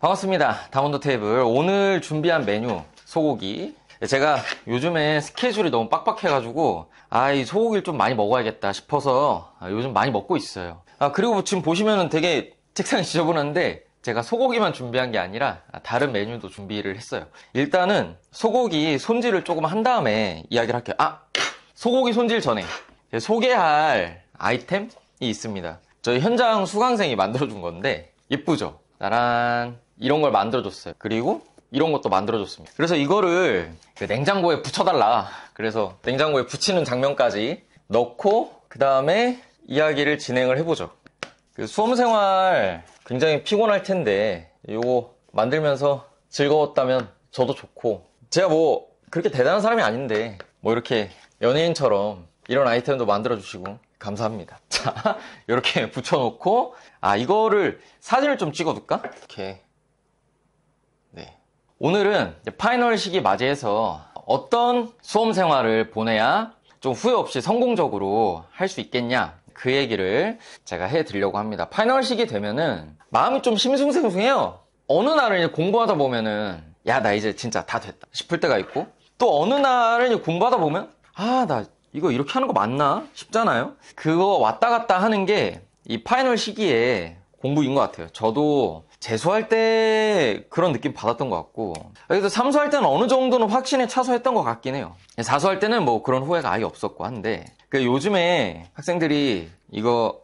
반갑습니다. 다운더 테이블. 오늘 준비한 메뉴 소고기. 제가 요즘에 스케줄이 너무 빡빡해가지고 이 소고기를 좀 많이 먹어야겠다 싶어서 요즘 많이 먹고 있어요. 그리고 지금 보시면은 되게 책상이 지저분한데 제가 소고기만 준비한 게 아니라 다른 메뉴도 준비를 했어요. 일단은 소고기 손질을 조금 한 다음에 이야기를 할게요. 소고기 손질 전에 소개할 아이템이 있습니다. 저희 현장 수강생이 만들어준 건데 예쁘죠? 짜란, 이런 걸 만들어줬어요. 그리고 이런 것도 만들어줬습니다. 그래서 이거를 냉장고에 붙여달라. 그래서 냉장고에 붙이는 장면까지 넣고 그 다음에 이야기를 진행을 해보죠. 수험생활 굉장히 피곤할 텐데 이거 만들면서 즐거웠다면 저도 좋고, 제가 뭐 그렇게 대단한 사람이 아닌데 뭐 이렇게 연예인처럼 이런 아이템도 만들어주시고 감사합니다. 자, 이렇게 붙여놓고 이거를 사진을 좀 찍어둘까? 이렇게. 네. 오늘은 파이널 시기 맞이해서 어떤 수험 생활을 보내야 좀 후회 없이 성공적으로 할 수 있겠냐, 그 얘기를 제가 해드리려고 합니다. 파이널 시기 되면은 마음이 좀 심숭생숭해요. 어느 날은 공부하다 보면은 나 이제 진짜 다 됐다 싶을 때가 있고, 또 어느 날은 공부하다 보면 나 이거 이렇게 하는 거 맞나 싶잖아요. 그거 왔다 갔다 하는 게 이 파이널 시기에 공부인 것 같아요. 저도 재수할 때 그런 느낌 받았던 것 같고, 그래서 삼수할 때는 어느 정도는 확신에 차서 했던 것 같긴 해요. 사수할 때는 뭐 그런 후회가 아예 없었고 한데, 요즘에 학생들이 이거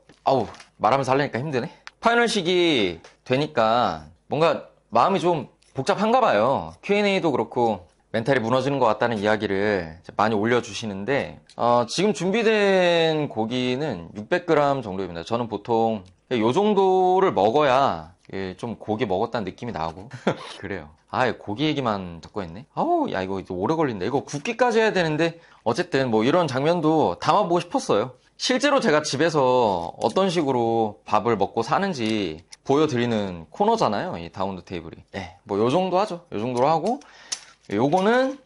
말하면서 하려니까 힘드네. 파이널 시기 되니까 뭔가 마음이 좀 복잡한가 봐요. Q&A도 그렇고 멘탈이 무너지는 것 같다는 이야기를 많이 올려주시는데, 지금 준비된 고기는 600g 정도입니다. 저는 보통 이 정도를 먹어야 좀 고기 먹었다는 느낌이 나고 그래요. 고기 얘기만 자꾸 했네. 이거 오래 걸린다. 이거 굽기까지 해야 되는데, 어쨌든 뭐 이런 장면도 담아보고 싶었어요. 실제로 제가 집에서 어떤 식으로 밥을 먹고 사는지 보여드리는 코너잖아요, 이 다운더 테이블이. 뭐 요 정도 하죠. 요 정도로 하고, 요거는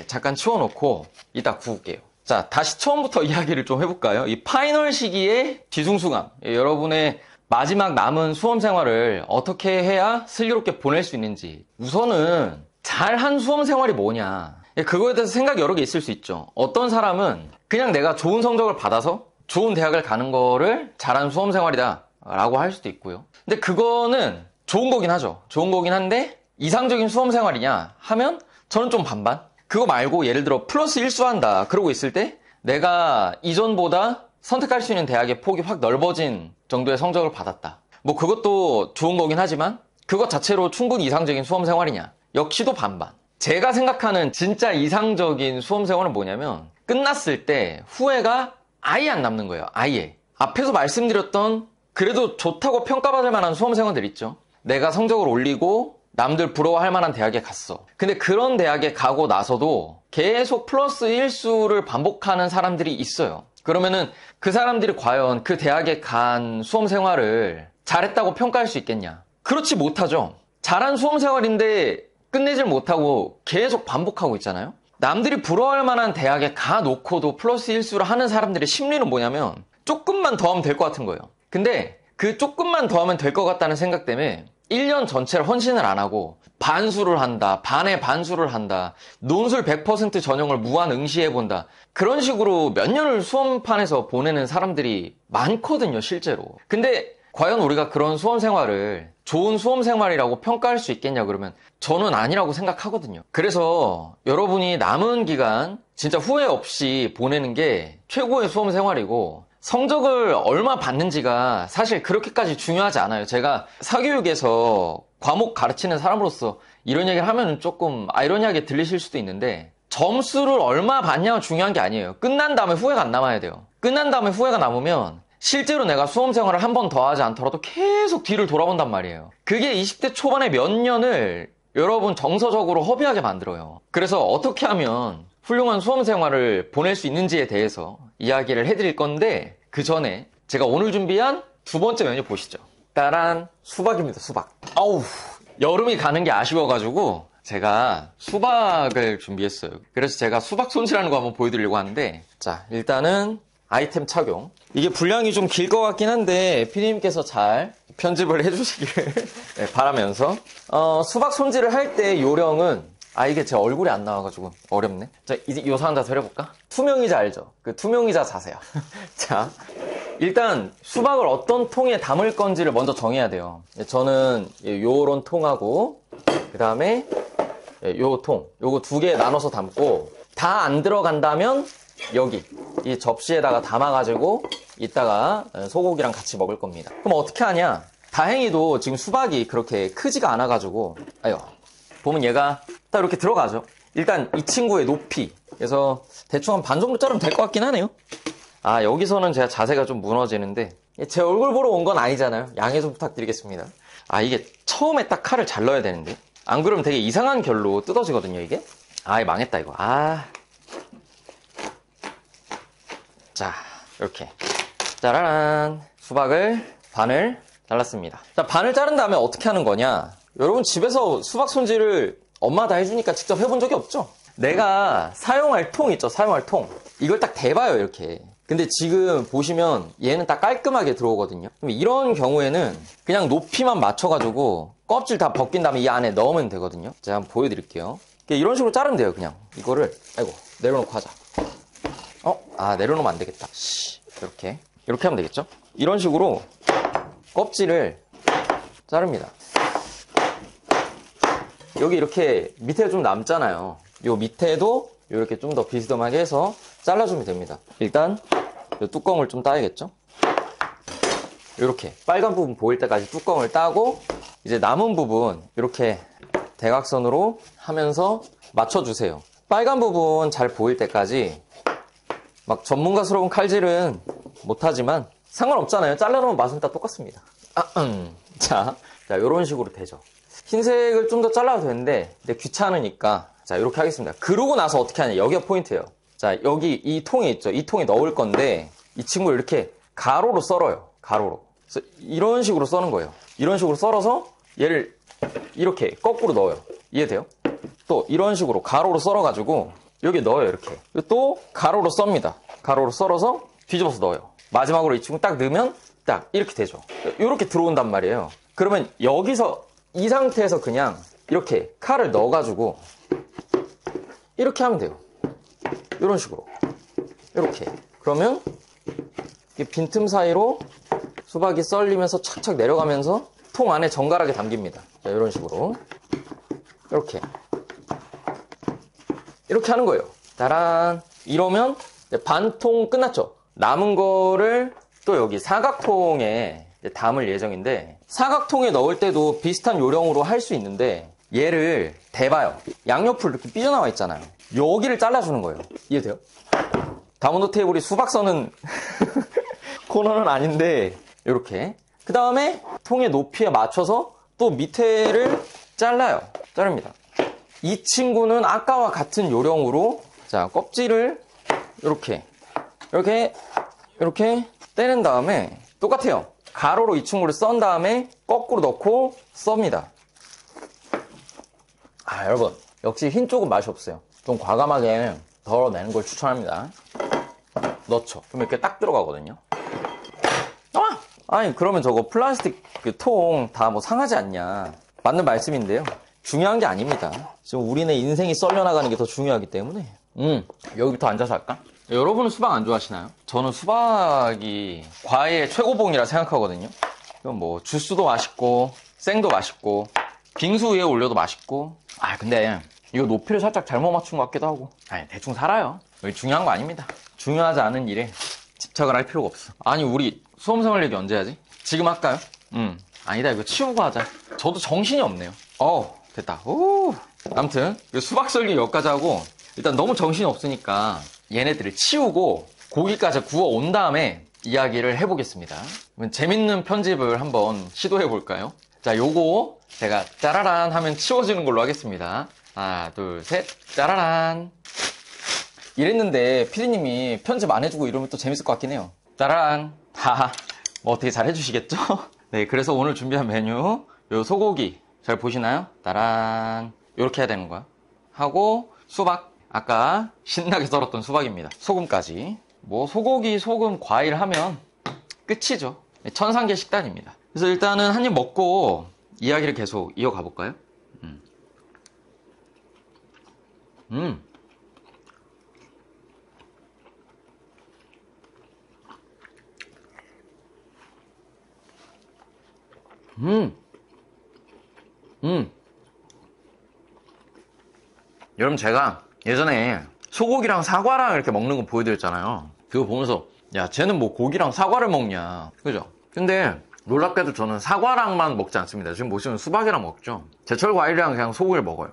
잠깐 치워놓고 이따 구울게요. 자, 다시 처음부터 이야기를 좀 해볼까요? 이 파이널 시기의 뒤숭숭함, 여러분의 마지막 남은 수험 생활을 어떻게 해야 슬기롭게 보낼 수 있는지. 우선은 잘한 수험 생활이 뭐냐, 그거에 대해서 생각이 여러 개 있을 수 있죠. 어떤 사람은 그냥 내가 좋은 성적을 받아서 좋은 대학을 가는 거를 잘한 수험 생활이다 라고 할 수도 있고요. 근데 그거는 좋은 거긴 하죠. 좋은 거긴 한데 이상적인 수험 생활이냐 하면 저는 좀 반반. 그거 말고 예를 들어 플러스 1수한다 그러고 있을 때 내가 이전보다 선택할 수 있는 대학의 폭이 확 넓어진 정도의 성적을 받았다, 뭐 그것도 좋은 거긴 하지만 그것 자체로 충분히 이상적인 수험 생활이냐, 역시도 반반. 제가 생각하는 진짜 이상적인 수험 생활은 뭐냐면, 끝났을 때 후회가 아예 안 남는 거예요. 아예. 앞에서 말씀드렸던 그래도 좋다고 평가받을 만한 수험 생활들 있죠. 내가 성적을 올리고 남들 부러워할 만한 대학에 갔어. 근데 그런 대학에 가고 나서도 계속 플러스 1수를 반복하는 사람들이 있어요. 그러면은 그 사람들이 과연 그 대학에 간 수험 생활을 잘했다고 평가할 수 있겠냐? 그렇지 못하죠. 잘한 수험 생활인데 끝내질 못하고 계속 반복하고 있잖아요. 남들이 부러워할 만한 대학에 가놓고도 플러스 1수를 하는 사람들의 심리는 뭐냐면, 조금만 더 하면 될 것 같은 거예요. 근데 그 조금만 더 하면 될 것 같다는 생각 때문에 1년 전체를 헌신을 안 하고 반수를 한다, 반에 반수를 한다, 논술 100% 전형을 무한 응시해본다, 그런 식으로 몇 년을 수험판에서 보내는 사람들이 많거든요, 실제로. 근데 과연 우리가 그런 수험 생활을 좋은 수험 생활이라고 평가할 수 있겠냐 그러면 저는 아니라고 생각하거든요. 그래서 여러분이 남은 기간 진짜 후회 없이 보내는 게 최고의 수험 생활이고, 성적을 얼마 받는지가 사실 그렇게까지 중요하지 않아요. 제가 사교육에서 과목 가르치는 사람으로서 이런 얘기를 하면 조금 아이러니하게 들리실 수도 있는데, 점수를 얼마 받냐가 중요한 게 아니에요. 끝난 다음에 후회가 안 남아야 돼요. 끝난 다음에 후회가 남으면 실제로 내가 수험 생활을 한 번 더 하지 않더라도 계속 뒤를 돌아본단 말이에요. 그게 20대 초반의 몇 년을 여러분 정서적으로 허비하게 만들어요. 그래서 어떻게 하면 훌륭한 수험 생활을 보낼 수 있는지에 대해서 이야기를 해드릴 건데, 그 전에 제가 오늘 준비한 두 번째 메뉴 보시죠. 따란, 수박입니다. 수박. 여름이 가는 게 아쉬워가지고 제가 수박을 준비했어요. 그래서 제가 수박 손질하는 거 한번 보여드리려고 하는데, 자, 일단은 아이템 착용. 이게 분량이 좀 길 것 같긴 한데 피디님께서 잘 편집을 해주시기를 네, 바라면서 수박 손질을 할 때 요령은 이게 제 얼굴이 안 나와가지고 어렵네. 자, 이제 요 상자 해볼까? 투명의자 알죠? 그 투명의자 자세요. 자, 일단 수박을 어떤 통에 담을 건지를 먼저 정해야 돼요. 저는 요런 통하고 그 다음에 요 통, 요거 2개 나눠서 담고 다 안 들어간다면 여기 이 접시에다가 담아가지고 이따가 소고기랑 같이 먹을 겁니다. 그럼 어떻게 하냐? 다행히도 지금 수박이 그렇게 크지가 않아가지고 보면 얘가 딱 이렇게 들어가죠. 일단 이 친구의 높이, 그래서 대충 한 반 정도 자르면 될 것 같긴 하네요. 여기서는 제가 자세가 좀 무너지는데 제 얼굴 보러 온 건 아니잖아요. 양해 좀 부탁드리겠습니다. 이게 처음에 딱 칼을 잘 넣어야 되는데 안 그러면 되게 이상한 결로 뜯어지거든요, 이게. 망했다 이거. 자, 이렇게 짜라란, 수박을 반을 잘랐습니다. 자, 반을 자른 다음에 어떻게 하는 거냐? 여러분 집에서 수박 손질을 엄마가 다 해주니까 직접 해본 적이 없죠? 내가 사용할 통 있죠, 사용할 통. 이걸 딱 대봐요, 이렇게. 근데 지금 보시면 얘는 딱 깔끔하게 들어오거든요. 그럼 이런 경우에는 그냥 높이만 맞춰가지고 껍질 다 벗긴 다음에 이 안에 넣으면 되거든요. 제가 한번 보여드릴게요. 이런 식으로 자르면 돼요, 그냥. 이거를 내려놓고 하자. 내려놓으면 안 되겠다. 이렇게 하면 되겠죠? 이런 식으로 껍질을 자릅니다. 여기 이렇게 밑에 좀 남잖아요. 요 밑에도 이렇게 좀 더 비스듬하게 해서 잘라주면 됩니다. 일단 이 뚜껑을 좀 따야겠죠? 이렇게 빨간 부분 보일 때까지 뚜껑을 따고 이제 남은 부분 이렇게 대각선으로 하면서 맞춰주세요. 빨간 부분 잘 보일 때까지 막 전문가스러운 칼질은 못하지만 상관없잖아요. 잘라놓으면 맛은 다 똑같습니다. 자, 이런 식으로 되죠. 흰색을 좀 더 잘라도 되는데 근데 귀찮으니까 자, 이렇게 하겠습니다. 그러고 나서 어떻게 하냐, 여기가 포인트예요. 자, 여기 이 통에 있죠. 이 통에 넣을 건데 이 친구를 이렇게 가로로 썰어요. 가로로. 그래서 이런 식으로 써는 거예요. 이런 식으로 썰어서 얘를 이렇게 거꾸로 넣어요. 이해돼요? 또 이런 식으로 가로로 썰어가지고 여기 넣어요, 이렇게. 또 가로로 썹니다. 가로로 썰어서 뒤집어서 넣어요. 마지막으로 이 친구 딱 넣으면 딱 이렇게 되죠. 이렇게 들어온단 말이에요. 그러면 여기서 이 상태에서 그냥 이렇게 칼을 넣어가지고 이렇게 하면 돼요. 이런 식으로. 이렇게. 그러면 빈틈 사이로 수박이 썰리면서 착착 내려가면서 통 안에 정갈하게 담깁니다. 자, 이런 식으로. 이렇게 하는 거예요. 따란. 이러면 반통 끝났죠. 남은 거를 또 여기 사각통에 담을 예정인데 사각통에 넣을 때도 비슷한 요령으로 할 수 있는데 얘를 대봐요. 양옆으로 이렇게 삐져나와 있잖아요. 여기를 잘라주는 거예요. 이해돼요? 다운로드 테이블이 수박 써는 코너는 아닌데 이렇게. 그 다음에 통의 높이에 맞춰서 또 밑에를 자릅니다. 이 친구는 아까와 같은 요령으로 자, 껍질을 이렇게 떼는 다음에 똑같아요. 가로로 이 친구를 썬 다음에 거꾸로 넣고 썹니다. 여러분 역시 흰 쪽은 맛이 없어요. 좀 과감하게 덜어내는 걸 추천합니다. 넣죠. 그럼 이렇게 딱 들어가거든요. 아니 그러면 저거 플라스틱 통 다 뭐 상하지 않냐. 맞는 말씀인데요. 중요한 게 아닙니다. 지금 우리네 인생이 썰려나가는 게 더 중요하기 때문에. 여기부터 앉아서 할까? 여러분은 수박 안 좋아하시나요? 저는 수박이 과일의 최고봉이라 생각하거든요. 그럼 뭐 주스도 맛있고 생도 맛있고 빙수 위에 올려도 맛있고. 근데 이거 높이를 살짝 잘못 맞춘 것 같기도 하고. 대충 살아요. 중요한 거 아닙니다. 중요하지 않은 일에 집착을 할 필요가 없어. 우리 수험생활 얘기 언제 하지? 지금 할까요? 아니다, 이거 치우고 하자. 저도 정신이 없네요. 됐다. 아무튼 수박 썰기 여기까지 하고 일단 너무 정신이 없으니까 얘네들을 치우고 고기까지 구워 온 다음에 이야기를 해보겠습니다. 재밌는 편집을 한번 시도해 볼까요? 자, 요거 제가 짜라란 하면 치워지는 걸로 하겠습니다. 하나, 둘, 셋, 짜라란. 이랬는데 피디님이 편집 안 해주고 이러면 또 재밌을 것 같긴 해요. 짜라란. 뭐 어떻게 잘 해주시겠죠? 네, 그래서 오늘 준비한 메뉴 요 소고기 잘 보시나요? 따란. 요렇게 해야 되는 거야. 하고 수박, 아까 신나게 썰었던 수박입니다. 소금까지 뭐 소고기, 소금, 과일 하면 끝이죠. 천상계 식단입니다. 그래서 일단은 한 입 먹고 이야기를 계속 이어가 볼까요? 음. 음. 음. 여러분, 제가 예전에 소고기랑 사과랑 이렇게 먹는 거 보여드렸잖아요. 그거 보면서 야, 쟤는 뭐 고기랑 사과를 먹냐, 그죠? 근데 놀랍게도 저는 사과랑만 먹지 않습니다. 지금 보시면 수박이랑 먹죠. 제철 과일이랑 그냥 소고기를 먹어요.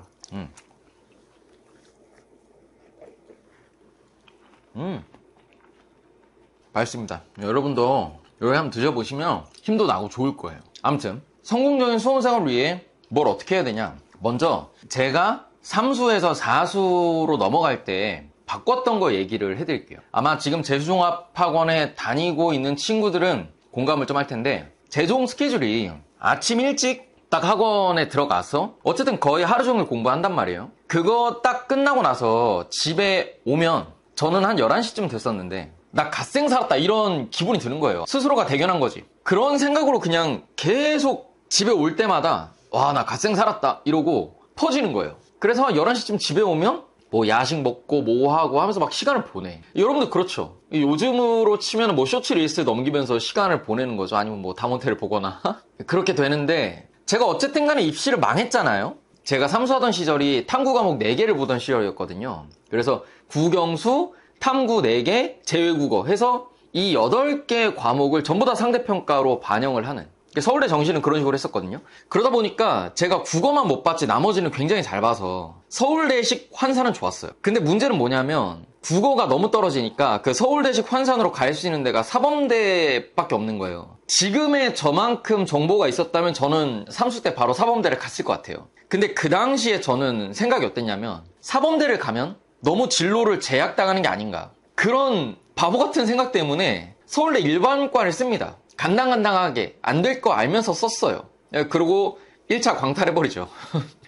맛있습니다. 여러분도 여기 한번 드셔보시면 힘도 나고 좋을 거예요. 아무튼 성공적인 수험생활을 위해 뭘 어떻게 해야 되냐, 먼저 제가 3수에서 4수로 넘어갈 때 바꿨던 거 얘기를 해드릴게요. 아마 지금 재수종합학원에 다니고 있는 친구들은 공감을 좀 할 텐데, 재종 스케줄이 아침 일찍 딱 학원에 들어가서 어쨌든 거의 하루 종일 공부한단 말이에요. 그거 딱 끝나고 나서 집에 오면 저는 한 11시쯤 됐었는데 나 갓생 살았다 이런 기분이 드는 거예요. 스스로가 대견한 거지. 그런 생각으로 그냥 계속 집에 올 때마다 와, 나 갓생 살았다 이러고 터지는 거예요. 그래서 11시쯤 집에 오면 뭐 야식 먹고 뭐 하고 하면서 막 시간을 보내. 여러분들 그렇죠? 요즘으로 치면 뭐 쇼츠 릴스 넘기면서 시간을 보내는 거죠. 아니면 뭐 다mon테를 보거나 그렇게 되는데, 제가 어쨌든 간에 입시를 망했잖아요. 제가 삼수하던 시절이 탐구 과목 4개를 보던 시절이었거든요. 그래서 국영수, 탐구 4개, 제외국어 해서 이 8개 과목을 전부 다 상대평가로 반영을 하는, 서울대 정시는 그런 식으로 했었거든요. 그러다 보니까 제가 국어만 못 봤지 나머지는 굉장히 잘 봐서 서울대식 환산은 좋았어요. 근데 문제는 뭐냐면 국어가 너무 떨어지니까 그 서울대식 환산으로 갈 수 있는 데가 사범대밖에 없는 거예요. 지금의 저만큼 정보가 있었다면 저는 삼수 때 바로 사범대를 갔을 것 같아요. 근데 그 당시에 저는 생각이 어땠냐면, 사범대를 가면 너무 진로를 제약당하는 게 아닌가, 그런 바보 같은 생각 때문에 서울대 일반과를 씁니다. 간당간당하게 안 될 거 알면서 썼어요. 그리고 1차 광탈해버리죠.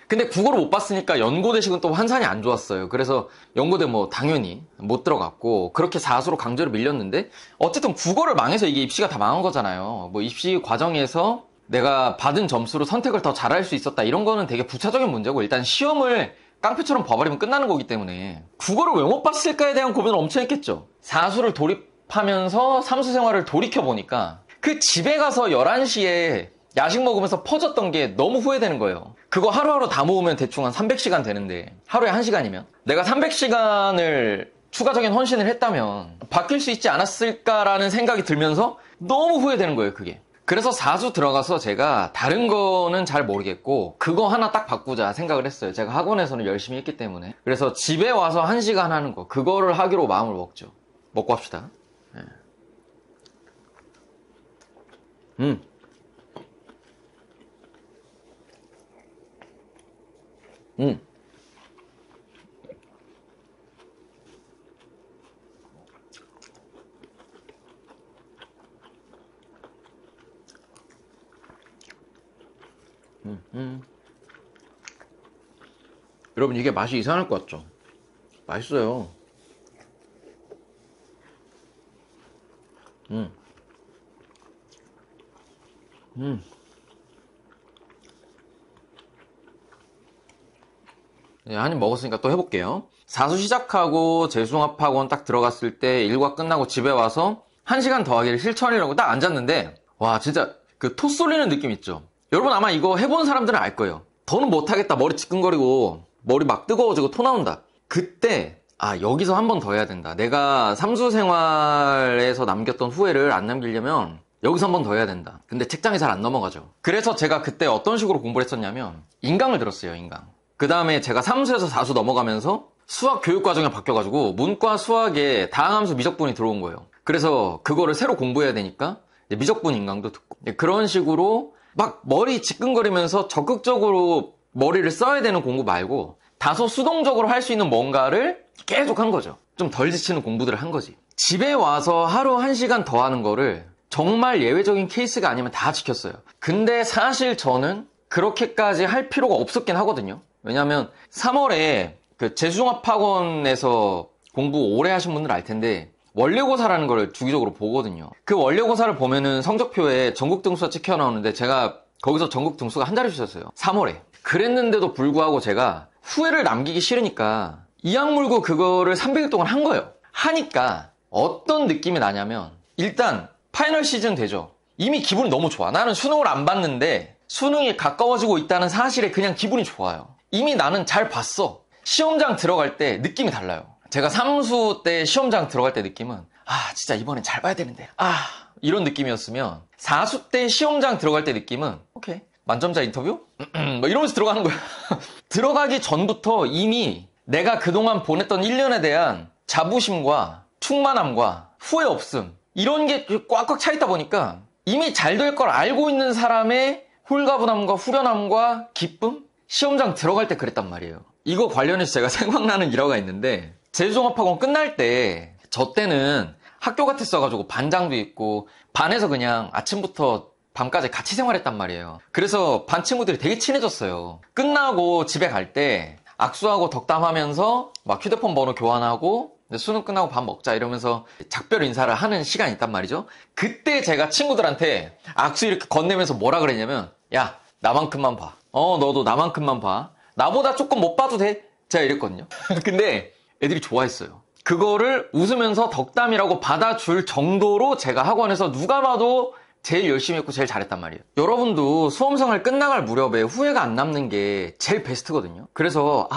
근데 국어를 못 봤으니까 연고대식은 또 환산이 안 좋았어요. 그래서 연고대 뭐 당연히 못 들어갔고, 그렇게 4수로 강제로 밀렸는데, 어쨌든 국어를 망해서 이게 입시가 다 망한 거잖아요. 뭐 입시 과정에서 내가 받은 점수로 선택을 더 잘할 수 있었다 이런 거는 되게 부차적인 문제고, 일단 시험을 깡패처럼 봐버리면 끝나는 거기 때문에 국어를 왜 못 봤을까에 대한 고민을 엄청 했겠죠. 4수를 돌입하면서 삼수 생활을 돌이켜보니까 그 집에 가서 11시에 야식 먹으면서 퍼졌던 게 너무 후회되는 거예요. 그거 하루하루 다 모으면 대충 한 300시간 되는데, 하루에 1시간이면 내가 300시간을 추가적인 헌신을 했다면 바뀔 수 있지 않았을까라는 생각이 들면서 너무 후회되는 거예요, 그게. 그래서 4수 들어가서 제가 다른 거는 잘 모르겠고 그거 하나 딱 바꾸자 생각을 했어요. 제가 학원에서는 열심히 했기 때문에. 그래서 집에 와서 1시간 하는 거, 그거를 하기로 마음을 먹죠. 먹고 합시다. 네. 음. 음. 여러분, 이게 맛이 이상할 것 같죠? 맛있어요. 음. 음. 네, 한입 먹었으니까 또 해볼게요. 4수 시작하고 재수종합학원 딱 들어갔을 때 일과 끝나고 집에 와서 1시간 더 하기를 실천이라고 딱 앉았는데, 와, 진짜 그 토 쏠리는 느낌 있죠? 여러분 아마 이거 해본 사람들은 알 거예요. 더는 못하겠다, 머리 지끈거리고 머리 막 뜨거워지고 토 나온다. 그때 아, 여기서 한 번 더 해야 된다. 내가 삼수 생활에서 남겼던 후회를 안 남기려면 여기서 한 번 더 해야 된다. 근데 책장이 잘 안 넘어가죠. 그래서 제가 그때 어떤 식으로 공부를 했었냐면 인강을 들었어요, 인강. 그 다음에 제가 3수에서 4수 넘어가면서 수학 교육 과정이 바뀌어가지고 문과 수학에 다항함수 미적분이 들어온 거예요. 그래서 그거를 새로 공부해야 되니까 미적분 인강도 듣고, 그런 식으로 막 머리 지끈거리면서 적극적으로 머리를 써야 되는 공부 말고 다소 수동적으로 할 수 있는 뭔가를 계속 한 거죠. 좀 덜 지치는 공부들을 한 거지. 집에 와서 하루 1시간 더 하는 거를 정말 예외적인 케이스가 아니면 다 지켰어요. 근데 사실 저는 그렇게까지 할 필요가 없었긴 하거든요. 왜냐면 3월에 그 재수종합학원에서 공부 오래 하신 분들 알 텐데 원래고사라는 걸 주기적으로 보거든요. 그 원래고사를 보면은 성적표에 전국 등수가 찍혀 나오는데 제가 거기서 전국 등수가 한 자릿수였어요. 3월에. 그랬는데도 불구하고 제가 후회를 남기기 싫으니까 이악 물고 그거를 300일 동안 한 거예요. 하니까 어떤 느낌이 나냐면 일단 파이널 시즌 되죠. 이미 기분이 너무 좋아. 나는 수능을 안 봤는데 수능이 가까워지고 있다는 사실에 그냥 기분이 좋아요. 이미 나는 잘 봤어. 시험장 들어갈 때 느낌이 달라요. 제가 삼수 때 시험장 들어갈 때 느낌은 진짜 이번엔 잘 봐야 되는데 이런 느낌이었으면 사수 때 시험장 들어갈 때 느낌은 오케이 만점자 인터뷰? 뭐 이러면서 들어가는 거야. 들어가기 전부터 이미 내가 그동안 보냈던 1년에 대한 자부심과 충만함과 후회 없음 이런 게 꽉꽉 차 있다 보니까 이미 잘 될 걸 알고 있는 사람의 홀가분함과 후련함과 기쁨? 시험장 들어갈 때 그랬단 말이에요. 이거 관련해서 제가 생각나는 일화가 있는데 제주종합학원 끝날 때 저 때는 학교 같았어가지고 반장도 있고 반에서 그냥 아침부터 밤까지 같이 생활했단 말이에요. 그래서 반 친구들이 되게 친해졌어요. 끝나고 집에 갈 때 악수하고 덕담하면서 막 휴대폰 번호 교환하고 수능 끝나고 밥 먹자 이러면서 작별 인사를 하는 시간이 있단 말이죠. 그때 제가 친구들한테 악수 이렇게 건네면서 뭐라 그랬냐면 야 나만큼만 봐. 너도 나만큼만 봐. 나보다 조금 못 봐도 돼. 제가 이랬거든요. 근데 애들이 좋아했어요. 그거를 웃으면서 덕담이라고 받아줄 정도로 제가 학원에서 누가 봐도 제일 열심히 했고 제일 잘했단 말이에요. 여러분도 수험생활 끝나갈 무렵에 후회가 안 남는 게 제일 베스트거든요. 그래서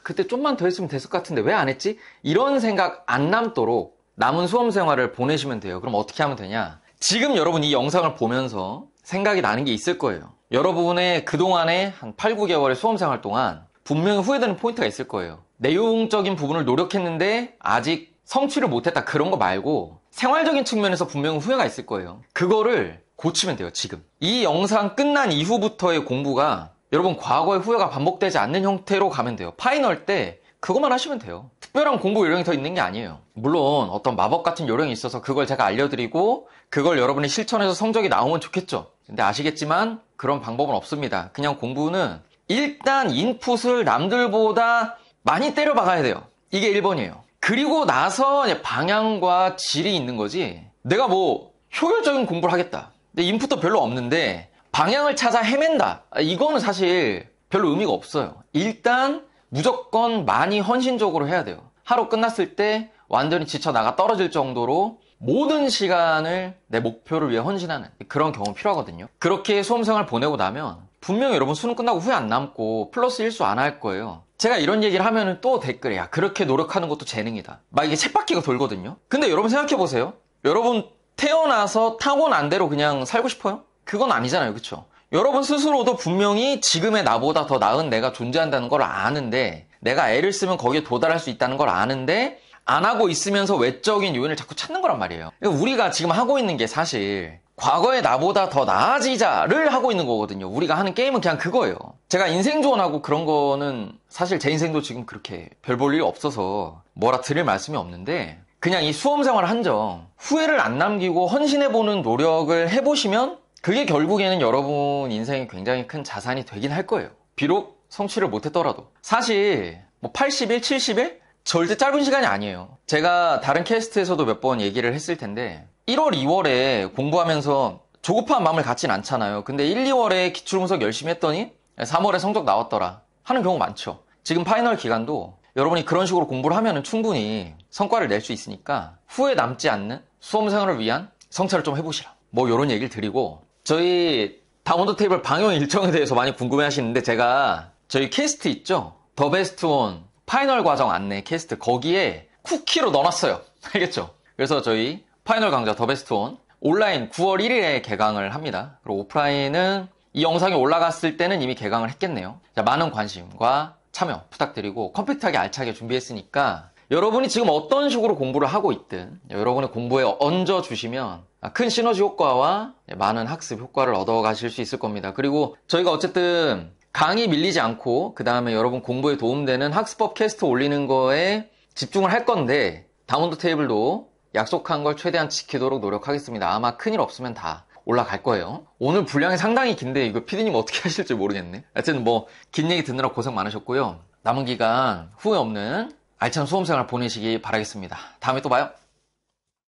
그때 좀만 더 했으면 됐을 것 같은데 왜 안 했지? 이런 생각 안 남도록 남은 수험생활을 보내시면 돼요. 그럼 어떻게 하면 되냐? 지금 여러분 이 영상을 보면서 생각이 나는 게 있을 거예요. 여러분의 그동안의 한 8, 9개월의 수험생활 동안 분명히 후회되는 포인트가 있을 거예요. 내용적인 부분을 노력했는데 아직 성취를 못했다 그런 거 말고 생활적인 측면에서 분명히 후회가 있을 거예요. 그거를 고치면 돼요. 지금 이 영상 끝난 이후부터의 공부가 여러분 과거의 후회가 반복되지 않는 형태로 가면 돼요. 파이널 때 그것만 하시면 돼요. 특별한 공부 요령이 더 있는 게 아니에요. 물론 어떤 마법 같은 요령이 있어서 그걸 제가 알려드리고 그걸 여러분이 실천해서 성적이 나오면 좋겠죠. 근데 아시겠지만 그런 방법은 없습니다. 그냥 공부는 일단 인풋을 남들보다 많이 때려 박아야 돼요. 이게 1번이에요. 그리고 나서 방향과 질이 있는 거지 내가 뭐 효율적인 공부를 하겠다. 근데 인풋도 별로 없는데 방향을 찾아 헤맨다. 이거는 사실 별로 의미가 없어요. 일단 무조건 많이 헌신적으로 해야 돼요. 하루 끝났을 때 완전히 지쳐 나가 떨어질 정도로 모든 시간을 내 목표를 위해 헌신하는 그런 경험이 필요하거든요. 그렇게 수험생활 보내고 나면 분명히 여러분 수능 끝나고 후회 안 남고 플러스 1수 안 할 거예요. 제가 이런 얘기를 하면은 또 댓글에 야 그렇게 노력하는 것도 재능이다. 막 이게 쳇바퀴가 돌거든요. 근데 여러분 생각해보세요. 여러분 태어나서 타고난 대로 그냥 살고 싶어요? 그건 아니잖아요. 그쵸? 여러분 스스로도 분명히 지금의 나보다 더 나은 내가 존재한다는 걸 아는데 내가 애를 쓰면 거기에 도달할 수 있다는 걸 아는데 안 하고 있으면서 외적인 요인을 자꾸 찾는 거란 말이에요. 그러니까 우리가 지금 하고 있는 게 사실 과거의 나보다 더 나아지자를 하고 있는 거거든요. 우리가 하는 게임은 그냥 그거예요. 제가 인생 조언하고 그런 거는 사실 제 인생도 지금 그렇게 별 볼 일이 없어서 뭐라 드릴 말씀이 없는데 그냥 이 수험생활 한정 후회를 안 남기고 헌신해보는 노력을 해보시면 그게 결국에는 여러분 인생에 굉장히 큰 자산이 되긴 할 거예요. 비록 성취를 못했더라도 사실 뭐 80일, 70일? 절대 짧은 시간이 아니에요. 제가 다른 캐스트에서도 몇 번 얘기를 했을 텐데 1월, 2월에 공부하면서 조급한 마음을 갖진 않잖아요. 근데 1, 2월에 기출분석 열심히 했더니 3월에 성적 나왔더라 하는 경우 많죠. 지금 파이널 기간도 여러분이 그런 식으로 공부를 하면 충분히 성과를 낼 수 있으니까 후회 남지 않는 수험생활을 위한 성찰을 좀 해보시라. 뭐 이런 얘기를 드리고 저희 다운로드 테이블 방영 일정에 대해서 많이 궁금해 하시는데 제가 저희 캐스트 있죠? 더 베스트 원 파이널 과정 안내 캐스트 거기에 쿠키로 넣어놨어요. 알겠죠? 그래서 저희 파이널 강좌 더 베스트 원 온라인 9월 1일에 개강을 합니다. 그리고 오프라인은 이 영상이 올라갔을 때는 이미 개강을 했겠네요. 자, 많은 관심과 참여 부탁드리고 컴팩트하게 알차게 준비했으니까 여러분이 지금 어떤 식으로 공부를 하고 있든 여러분의 공부에 얹어주시면 큰 시너지 효과와 많은 학습 효과를 얻어가실 수 있을 겁니다. 그리고 저희가 어쨌든 강의 밀리지 않고 그 다음에 여러분 공부에 도움되는 학습법 캐스트 올리는 거에 집중을 할 건데 다운로드 테이블도 약속한 걸 최대한 지키도록 노력하겠습니다. 아마 큰일 없으면 다 올라갈 거예요. 오늘 분량이 상당히 긴데 이거 피디님 어떻게 하실지 모르겠네. 하여튼 뭐 긴 얘기 듣느라 고생 많으셨고요. 남은 기간 후회 없는 알찬 수험생활 보내시기 바라겠습니다. 다음에 또 봐요.